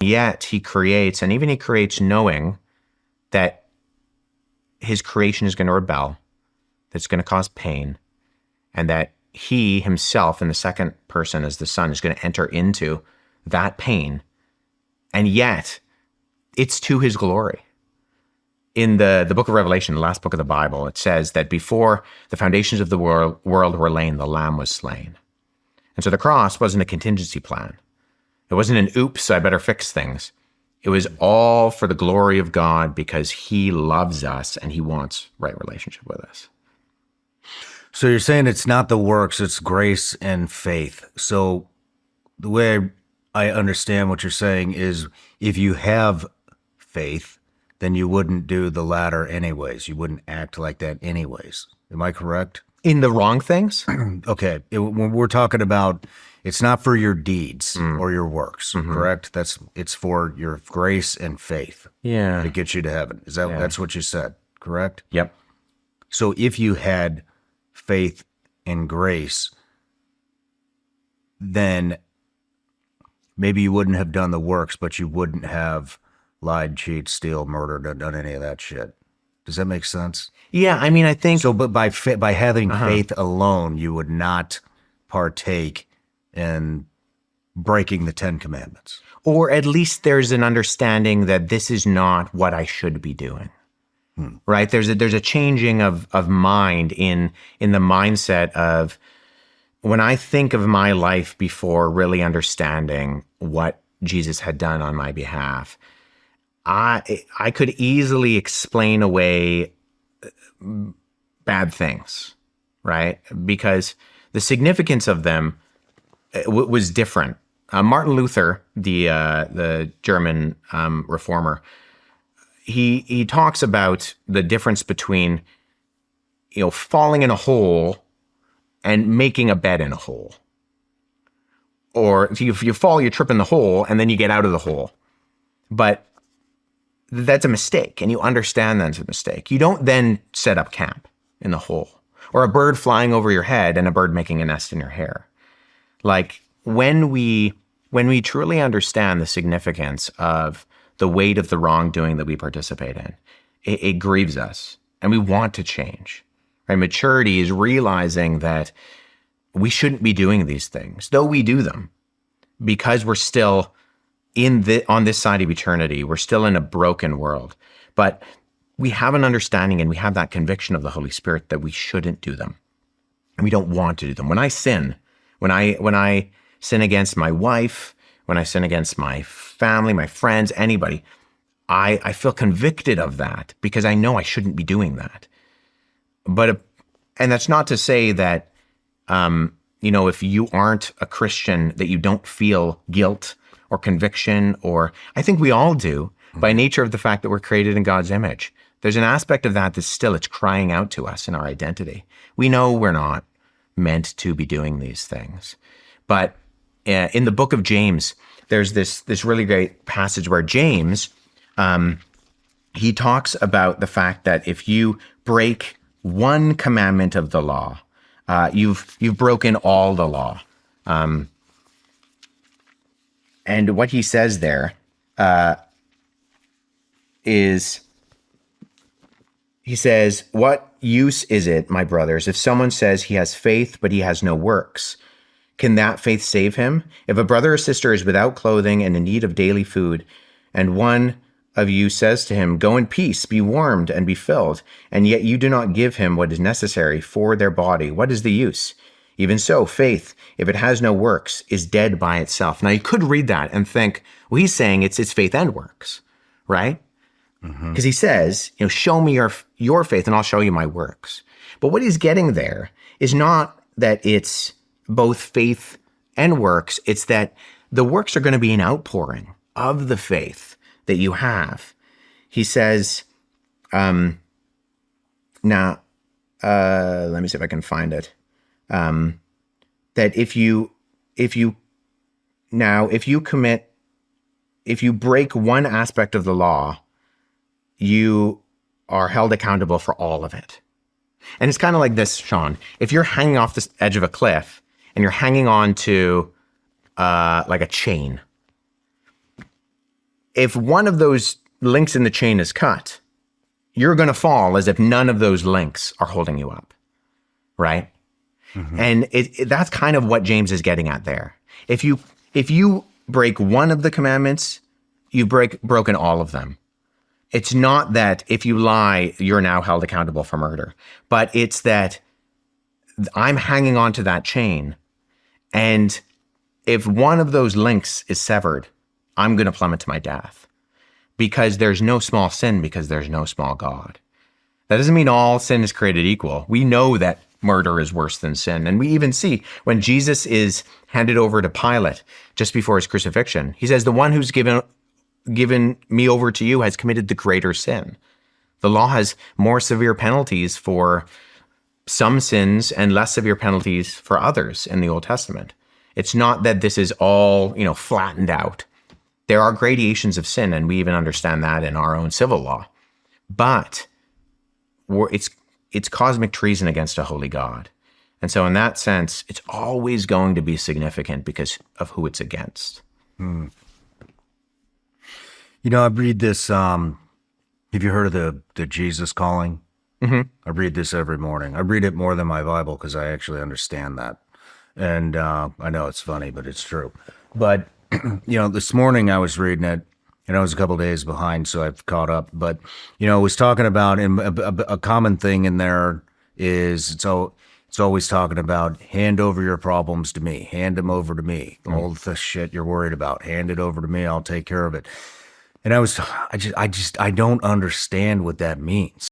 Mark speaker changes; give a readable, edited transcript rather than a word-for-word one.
Speaker 1: Yet he creates, and even he creates knowing that his creation is going to rebel, that's going to cause pain, and that he himself in the second person as the Son is going to enter into that pain. And yet it's to his glory. In the book of Revelation, the last book of the Bible, it says that before the foundations of the world were laid, the Lamb was slain. And so the cross wasn't a contingency plan. It wasn't an oops, I better fix things. It was all for the glory of God because he loves us and he wants right relationship with us.
Speaker 2: So you're saying it's not the works, it's grace and faith. So the way I understand what you're saying is if you have faith, then you wouldn't do the latter anyways. You wouldn't act like that anyways. Am I correct?
Speaker 1: In the wrong things?
Speaker 2: Okay. When we're talking about, it's not for your deeds or your works, correct? It's for your grace and faith.
Speaker 1: Yeah.
Speaker 2: To get you to heaven. That's what you said, correct?
Speaker 1: Yep.
Speaker 2: So if you had faith and grace, then maybe you wouldn't have done the works, but you wouldn't have lied, cheated, steal, murdered, done any of that shit. Does that make sense?
Speaker 1: Yeah, I mean, I think...
Speaker 2: So, but by having faith alone, you would not partake in breaking the 10 Commandments.
Speaker 1: Or at least there's an understanding that this is not what I should be doing. Right? There's a changing of mind in the mindset of when I think of my life before really understanding what Jesus had done on my behalf, I could easily explain away bad things, right? Because the significance of them was different. Martin Luther, the German reformer, he talks about the difference between, falling in a hole and making a bed in a hole. Or if you fall, you trip in the hole, and then you get out of the hole. But that's a mistake, and you understand that's a mistake. You don't then set up camp in the hole, or a bird flying over your head and a bird making a nest in your hair. Like when we truly understand the significance of the weight of the wrongdoing that we participate in, it grieves us, and we want to change. Right? Maturity is realizing that we shouldn't be doing these things, though we do them, because we're still on this side of eternity. We're still in a broken world, but we have an understanding and we have that conviction of the Holy Spirit that we shouldn't do them, and we don't want to do them. When I sin, when I sin against my wife, when I sin against my family, my friends, anybody, I feel convicted of that because I know I shouldn't be doing that. And that's not to say that, if you aren't a Christian, that you don't feel guilt or conviction, or I think we all do by nature of the fact that we're created in God's image. There's an aspect of that it's crying out to us in our identity. We know we're not meant to be doing these things. But in the book of James, there's this really great passage where James, he talks about the fact that if you break one commandment of the law, you've broken all the law. And what he says there is, he says, "What use is it, my brothers, if someone says he has faith but he has no works? Can that faith save him? If a brother or sister is without clothing and in need of daily food, and one of you says to him, 'Go in peace, be warmed and be filled,' and yet you do not give him what is necessary for their body, what is the use? Even so, faith, if it has no works, is dead by itself." Now, you could read that and think, well, he's saying it's faith and works, right? Because he says, show me your faith and I'll show you my works. But what he's getting there is not that it's both faith and works. It's that the works are going to be an outpouring of the faith that you have. He says, let me see if I can find it. That if you break one aspect of the law, you are held accountable for all of it. And it's kind of like this, Sean. If you're hanging off the edge of a cliff and you're hanging on to like a chain, if one of those links in the chain is cut, you're going to fall as if none of those links are holding you up, right? And that's kind of what James is getting at there. If you break one of the commandments, you've broken all of them. It's not that if you lie, you're now held accountable for murder, but it's that I'm hanging on to that chain. And if one of those links is severed, I'm going to plummet to my death, because there's no small sin, because there's no small God. That doesn't mean all sin is created equal. We know that murder is worse than sin. And we even see when Jesus is handed over to Pilate just before his crucifixion, he says, the one who's given me over to you has committed the greater sin. The law has more severe penalties for some sins and less severe penalties for others in the Old Testament. It's not that this is all, flattened out. There are gradations of sin, and we even understand that in our own civil law. But it's cosmic treason against a holy God. And so in that sense, it's always going to be significant because of who it's against.
Speaker 2: I read this, have you heard of the Jesus calling? I read this every morning. I read it more than my Bible because I actually understand that. And I know it's funny, but it's true. But, this morning I was reading it, and I was a couple days behind, so I've caught up. But, it was talking about, and a common thing in there is, it's always talking about, hand over your problems to me, hand them over to me. All the shit you're worried about, hand it over to me, I'll take care of it. And I don't understand what that means.